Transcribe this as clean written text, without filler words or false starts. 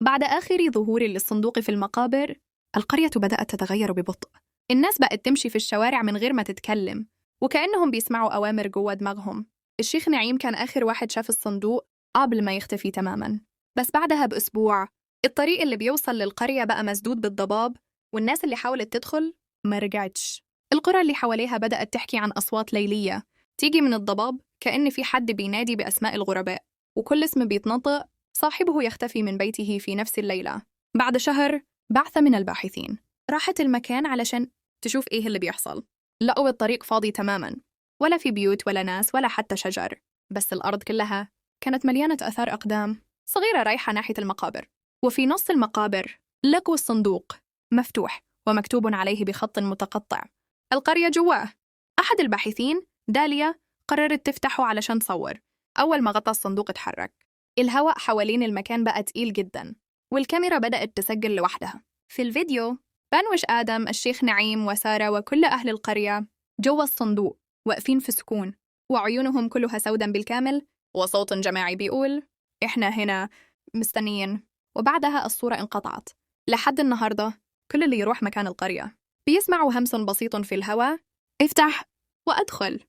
بعد آخر ظهور للصندوق في المقابر، القرية بدأت تتغير ببطء. الناس بقت تمشي في الشوارع من غير ما تتكلم، وكأنهم بيسمعوا أوامر جوا دماغهم. الشيخ نعيم كان آخر واحد شاف الصندوق قبل ما يختفي تماماً. بس بعدها بأسبوع، الطريق اللي بيوصل للقرية بقى مسدود بالضباب، والناس اللي حاولت تدخل ما رجعتش. القرى اللي حواليها بدأت تحكي عن أصوات ليلية تيجي من الضباب، كأن في حد بينادي بأسماء الغرباء، وكل اسم بيتنطق صاحبه يختفي من بيته في نفس الليلة. بعد شهر، بعثة من الباحثين راحت المكان علشان تشوف إيه اللي بيحصل. لقوا الطريق فاضي تماماً، ولا في بيوت ولا ناس ولا حتى شجر، بس الأرض كلها كانت مليانة آثار أقدام صغيرة رايحة ناحية المقابر. وفي نص المقابر لقوا الصندوق مفتوح ومكتوب عليه بخط متقطع: القرية جواه. أحد الباحثين، داليا، قررت تفتحه علشان تصور. أول ما غطى الصندوق اتحرك، الهواء حوالين المكان بقى تقيل جدا، والكاميرا بدأت تسجل لوحدها. في الفيديو بانوش آدم، الشيخ نعيم، وسارة، وكل أهل القرية جوا الصندوق واقفين في سكون، وعيونهم كلها سودا بالكامل، وصوت جماعي بيقول: إحنا هنا مستنيين. وبعدها الصورة انقطعت. لحد النهاردة كل اللي يروح مكان القرية بيسمعوا همس بسيط في الهواء: افتح وأدخل.